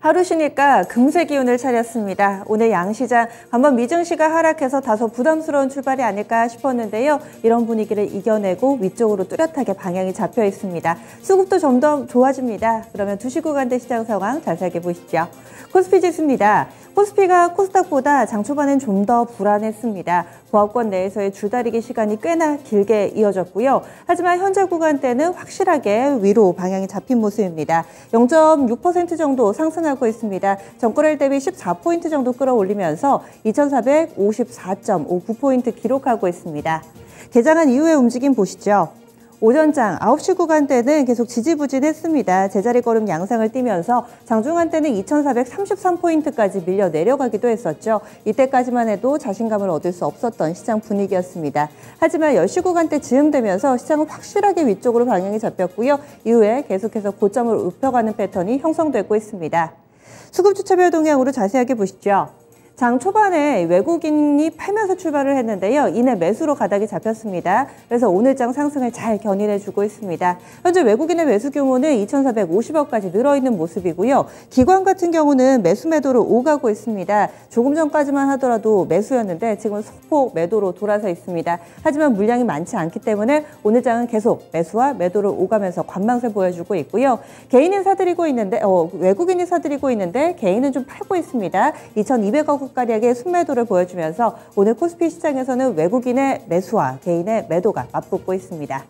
하루 쉬니까 금세 기운을 차렸습니다. 오늘 양시장 한번 미증시가 하락해서 다소 부담스러운 출발이 아닐까 싶었는데요. 이런 분위기를 이겨내고 위쪽으로 뚜렷하게 방향이 잡혀 있습니다. 수급도 좀 더 좋아집니다. 그러면 2시 구간대 시장 상황 자세하게 보시죠. 코스피 지수입니다. 코스피가 코스닥보다 장 초반엔 좀 더 불안했습니다. 보합권 내에서의 줄다리기 시간이 꽤나 길게 이어졌고요. 하지만 현재 구간대는 확실하게 위로 방향이 잡힌 모습입니다. 0.6% 정도 상승하고 있습니다. 전거래일 대비 14포인트 정도 끌어올리면서 2454.59포인트 기록하고 있습니다. 개장한 이후의 움직임 보시죠. 오전장 9시 구간대는 계속 지지부진했습니다. 제자리 걸음 양상을 띠면서 장중한 때는 2433포인트까지 밀려 내려가기도 했었죠. 이때까지만 해도 자신감을 얻을 수 없었던 시장 분위기였습니다. 하지만 10시 구간대 즈음되면서 시장은 확실하게 위쪽으로 방향이 잡혔고요. 이후에 계속해서 고점을 높여가는 패턴이 형성되고 있습니다. 수급주차별 동향으로 자세하게 보시죠. 장 초반에 외국인이 팔면서 출발을 했는데요. 이내 매수로 가닥이 잡혔습니다. 그래서 오늘장 상승을 잘 견인해주고 있습니다. 현재 외국인의 매수 규모는 2,450억까지 늘어있는 모습이고요. 기관 같은 경우는 매수 매도로 오가고 있습니다. 조금 전까지만 하더라도 매수였는데 지금은 소폭 매도로 돌아서 있습니다. 하지만 물량이 많지 않기 때문에 오늘장은 계속 매수와 매도를 오가면서 관망세 보여주고 있고요. 개인이 사들이고 있는데 외국인이 사들이고 있는데 개인은 좀 팔고 있습니다. 2,200억 가량의 순매도를 보여주면서 오늘 코스피 시장에서는 외국인의 매수와 개인의 매도가 맞붙고 있습니다.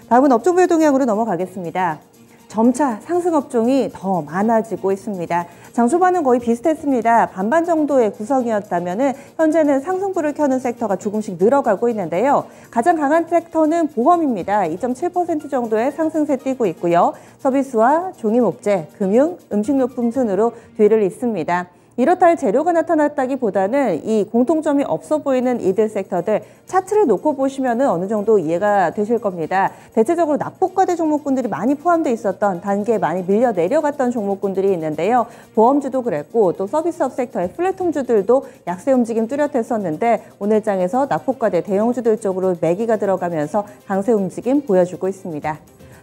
다음은 업종별 동향으로 넘어가겠습니다. 점차 상승 업종이 더 많아지고 있습니다. 장 초반은 거의 비슷했습니다. 반반 정도의 구성이었다면 현재는 상승불을 켜는 섹터가 조금씩 늘어가고 있는데요. 가장 강한 섹터는 보험입니다. 2.7% 정도의 상승세 띄고 있고요. 서비스와 종이목재, 금융, 음식료품 순으로 뒤를 잇습니다. 이렇다 할 재료가 나타났다기보다는 이 공통점이 없어 보이는 이들 섹터들 차트를 놓고 보시면 어느 정도 이해가 되실 겁니다. 대체적으로 낙폭과대 종목군들이 많이 포함되어 있었던 단계에 많이 밀려 내려갔던 종목군들이 있는데요. 보험주도 그랬고 또 서비스업 섹터의 플랫폼주들도 약세 움직임 뚜렷했었는데 오늘 장에서 낙폭과대 대형주들 쪽으로 매기가 들어가면서 강세 움직임 보여주고 있습니다.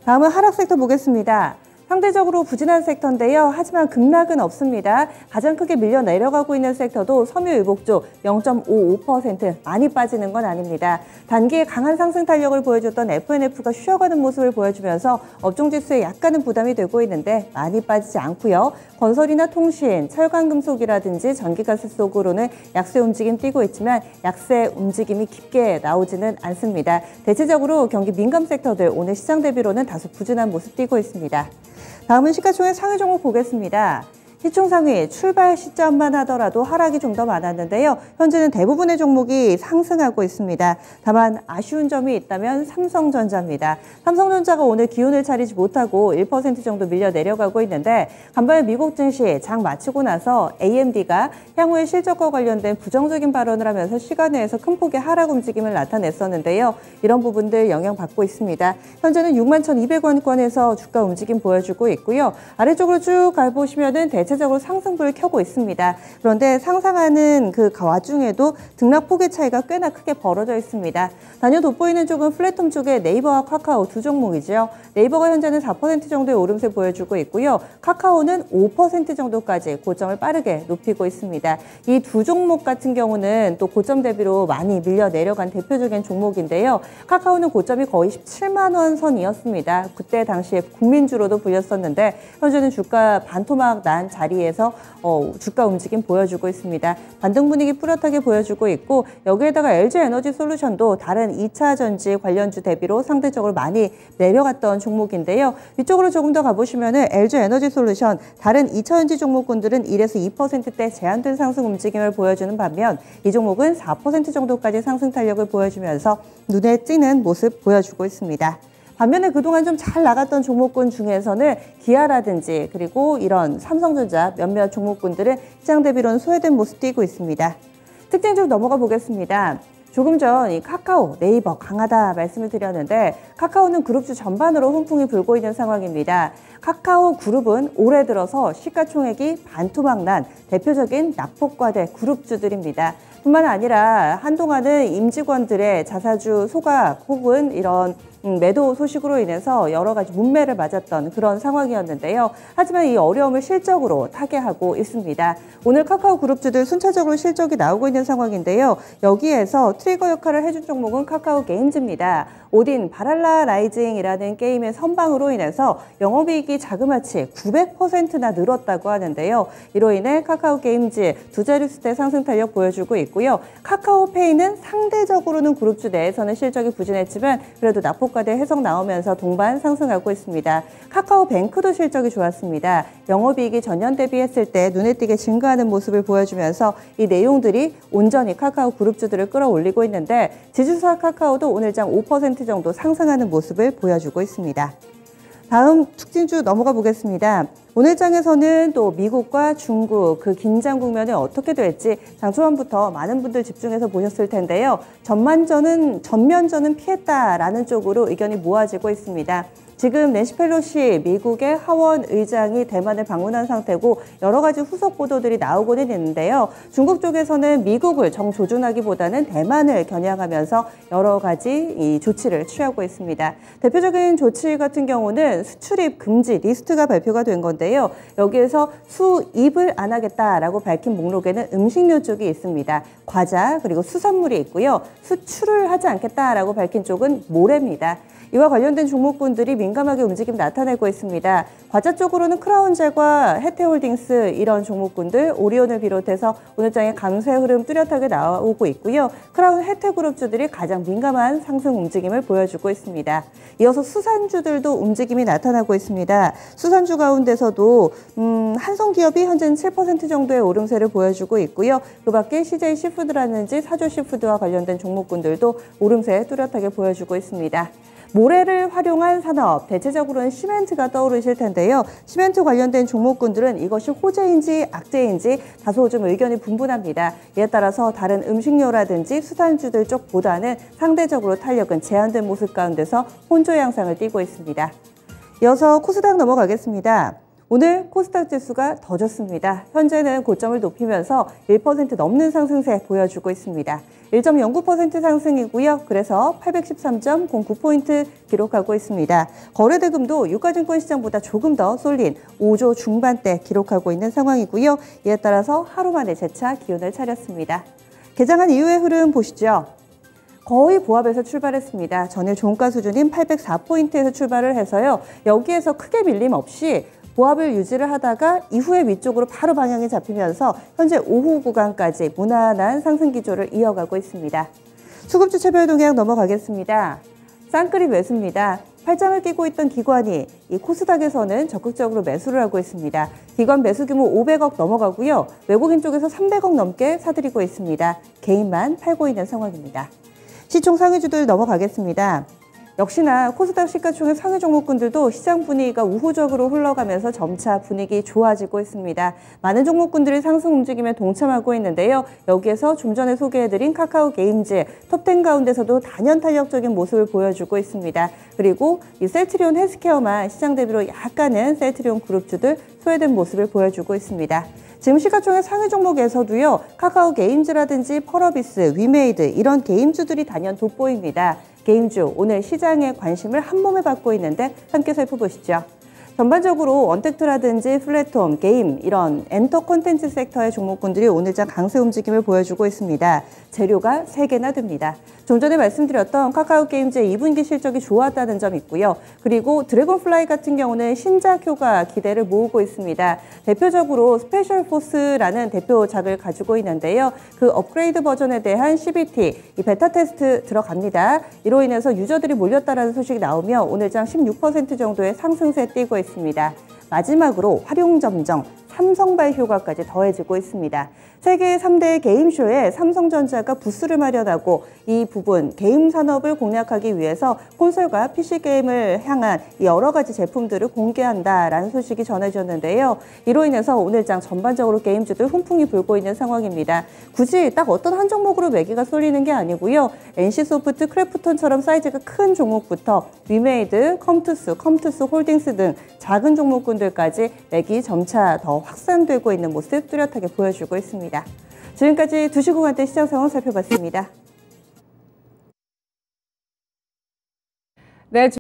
다음은 하락 섹터 보겠습니다. 상대적으로 부진한 섹터인데요. 하지만 급락은 없습니다. 가장 크게 밀려 내려가고 있는 섹터도 섬유유복 쪽 0.55% 많이 빠지는 건 아닙니다. 단기에 강한 상승 탄력을 보여줬던 FNF가 쉬어가는 모습을 보여주면서 업종지수에 약간은 부담이 되고 있는데 많이 빠지지 않고요. 건설이나 통신, 철강금속이라든지 전기가스 속으로는 약세 움직임 띄고 있지만 약세 움직임이 깊게 나오지는 않습니다. 대체적으로 경기 민감 섹터들 오늘 시장 대비로는 다소 부진한 모습 띄고 있습니다. 다음은 시가총액 상위 종목 보겠습니다. 시총 상위 출발 시점만 하더라도 하락이 좀 더 많았는데요. 현재는 대부분의 종목이 상승하고 있습니다. 다만 아쉬운 점이 있다면 삼성전자입니다. 삼성전자가 오늘 기운을 차리지 못하고 1% 정도 밀려 내려가고 있는데 간밤에 미국 증시 장 마치고 나서 AMD가 향후의 실적과 관련된 부정적인 발언을 하면서 시간 내에서 큰 폭의 하락 움직임을 나타냈었는데요. 이런 부분들 영향받고 있습니다. 현재는 61,200원권에서 주가 움직임 보여주고 있고요. 아래쪽으로 쭉 가보시면은 대체적으로 상승불을 켜고 있습니다. 그런데 상상하는 그 와중에도 등락폭의 차이가 꽤나 크게 벌어져 있습니다. 단연 돋보이는 쪽은 플랫폼 쪽의 네이버와 카카오 두 종목이죠. 네이버가 현재는 4% 정도의 오름세 보여주고 있고요. 카카오는 5% 정도까지 고점을 빠르게 높이고 있습니다. 이 두 종목 같은 경우는 또 고점 대비로 많이 밀려 내려간 대표적인 종목인데요. 카카오는 고점이 거의 17만 원 선이었습니다. 그때 당시에 국민주로도 불렸었는데 현재는 주가 반토막 난 자리에서 주가 움직임 보여주고 있습니다. 반등 분위기 뚜렷하게 보여주고 있고 여기에다가 LG에너지솔루션도 다른 2차 전지 관련주 대비로 상대적으로 많이 내려갔던 종목인데요. 위쪽으로 조금 더 가보시면 LG에너지솔루션 다른 2차 전지 종목군들은 1에서 2%대 제한된 상승 움직임을 보여주는 반면 이 종목은 4% 정도까지 상승 탄력을 보여주면서 눈에 띄는 모습 보여주고 있습니다. 반면에 그동안 좀 잘 나갔던 종목군 중에서는 기아라든지 그리고 이런 삼성전자 몇몇 종목군들은 시장 대비로는 소외된 모습 띄고 있습니다. 특징 넘어가 보겠습니다. 조금 전 이 카카오, 네이버 강하다 말씀을 드렸는데 카카오는 그룹주 전반으로 훈풍이 불고 있는 상황입니다. 카카오 그룹은 올해 들어서 시가총액이 반토막 난 대표적인 낙폭과대 그룹주들입니다. 뿐만 아니라 한동안은 임직원들의 자사주 소각 혹은 이런 매도 소식으로 인해서 여러 가지 문매를 맞았던 그런 상황이었는데요. 하지만 이 어려움을 실적으로 타개하고 있습니다. 오늘 카카오 그룹주들 순차적으로 실적이 나오고 있는 상황인데요. 여기에서 트리거 역할을 해준 종목은 카카오 게임즈입니다. 오딘 바랄라 라이징이라는 게임의 선방으로 인해서 영업이익이 자그마치 900%나 늘었다고 하는데요. 이로 인해 카카오 게임즈 두 자릿수대 상승 탄력 보여주고 있고요. 카카오페이는 상대적으로는 그룹주 내에서는 실적이 부진했지만 그래도 낙폭과대 해석 나오면서 동반 상승하고 있습니다. 카카오뱅크도 실적이 좋았습니다. 영업이익이 전년 대비했을 때 눈에 띄게 증가하는 모습을 보여주면서 이 내용들이 온전히 카카오 그룹주들을 끌어올리고 있는데 지주사 카카오도 오늘장 5% 정도 상승하는 모습을 보여주고 있습니다. 다음 특징주 넘어가 보겠습니다. 오늘 장에서는 또 미국과 중국 그 긴장 국면이 어떻게 될지 장 초반부터 많은 분들 집중해서 보셨을 텐데요. 전면전은 피했다라는 쪽으로 의견이 모아지고 있습니다. 지금 낸시 펠로시 미국의 하원 의장이 대만을 방문한 상태고 여러 가지 후속 보도들이 나오고는 있는데요. 중국 쪽에서는 미국을 정조준하기보다는 대만을 겨냥하면서 여러 가지 이 조치를 취하고 있습니다. 대표적인 조치 같은 경우는 수출입 금지 리스트가 발표가 된 건데요. 여기에서 수입을 안 하겠다라고 밝힌 목록에는 음식료 쪽이 있습니다. 과자 그리고 수산물이 있고요. 수출을 하지 않겠다라고 밝힌 쪽은 모래입니다. 이와 관련된 종목군들이 민감하게 움직임 나타내고 있습니다. 과자 쪽으로는 크라운젤과 해태홀딩스 이런 종목군들, 오리온을 비롯해서 오늘장에 강세 흐름 뚜렷하게 나오고 있고요. 크라운 해태그룹주들이 가장 민감한 상승 움직임을 보여주고 있습니다. 이어서 수산주들도 움직임이 나타나고 있습니다. 수산주 가운데서도 한성기업이 현재는 7% 정도의 오름세를 보여주고 있고요. 그 밖에 CJ 시푸드라든지 사조 시푸드와 관련된 종목군들도 오름세 뚜렷하게 보여주고 있습니다. 모래를 활용한 산업, 대체적으로는 시멘트가 떠오르실 텐데요. 시멘트 관련된 종목군들은 이것이 호재인지 악재인지 다소 좀 의견이 분분합니다. 이에 따라서 다른 음식료라든지 수산주들 쪽보다는 상대적으로 탄력은 제한된 모습 가운데서 혼조 양상을 띠고 있습니다. 이어서 코스닥 넘어가겠습니다. 오늘 코스닥 지수가 더 좋습니다. 현재는 고점을 높이면서 1% 넘는 상승세 보여주고 있습니다. 1.09% 상승이고요. 그래서 813.09포인트 기록하고 있습니다. 거래대금도 유가증권 시장보다 조금 더 쏠린 5조 중반대 기록하고 있는 상황이고요. 이에 따라서 하루 만에 재차 기온을 차렸습니다. 개장한 이후의 흐름 보시죠. 거의 보합에서 출발했습니다. 전일 종가 수준인 804포인트에서 출발을 해서요. 여기에서 크게 밀림 없이 보합을 유지를 하다가 이후에 위쪽으로 바로 방향이 잡히면서 현재 오후 구간까지 무난한 상승 기조를 이어가고 있습니다. 수급주 차별 동향 넘어가겠습니다. 쌍끌이 매수입니다. 팔짱을 끼고 있던 기관이 이 코스닥에서는 적극적으로 매수를 하고 있습니다. 기관 매수 규모 500억 넘어가고요. 외국인 쪽에서 300억 넘게 사들이고 있습니다. 개인만 팔고 있는 상황입니다. 시총 상위주들 넘어가겠습니다. 역시나 코스닥 시가총액 상위 종목군들도 시장 분위기가 우호적으로 흘러가면서 점차 분위기 좋아지고 있습니다. 많은 종목군들이 상승 움직임에 동참하고 있는데요. 여기에서 좀 전에 소개해드린 카카오 게임즈 톱10 가운데서도 단연 탄력적인 모습을 보여주고 있습니다. 그리고 이 셀트리온 헬스케어만 시장 대비로 약간은 셀트리온 그룹주들 소외된 모습을 보여주고 있습니다. 지금 시가총액 상위 종목에서도요. 카카오 게임즈라든지 펄어비스, 위메이드 이런 게임주들이 단연 돋보입니다. 게임주, 오늘 시장의 관심을 한몸에 받고 있는데 함께 살펴보시죠. 전반적으로 언택트라든지 플랫폼, 게임 이런 엔터 콘텐츠 섹터의 종목군들이 오늘장 강세 움직임을 보여주고 있습니다. 재료가 3개나 됩니다. 좀 전에 말씀드렸던 카카오 게임즈의 2분기 실적이 좋았다는 점 있고요. 그리고 드래곤플라이 같은 경우는 신작 효과 기대를 모으고 있습니다. 대표적으로 스페셜 포스라는 대표작을 가지고 있는데요. 그 업그레이드 버전에 대한 CBT, 이 베타 테스트 들어갑니다. 이로 인해서 유저들이 몰렸다는 소식이 나오며 오늘장 16% 정도의 상승세 띄고 있습니다. 마지막으로 활용점정, 삼성발 효과까지 더해지고 있습니다. 세계 3대 게임쇼에 삼성전자가 부스를 마련하고 이 부분 게임 산업을 공략하기 위해서 콘솔과 PC 게임을 향한 여러 가지 제품들을 공개한다라는 소식이 전해졌는데요. 이로 인해서 오늘장 전반적으로 게임주들 훈풍이 불고 있는 상황입니다. 굳이 딱 어떤 한 종목으로 매기가 쏠리는 게 아니고요. NC소프트, 크래프톤처럼 사이즈가 큰 종목부터 위메이드, 컴투스 홀딩스 등 작은 종목군들까지 매기 점차 더 확산되고 있는 모습 뚜렷하게 보여주고 있습니다. 지금까지 2시 구간대 시장 상황 살펴봤습니다. 네.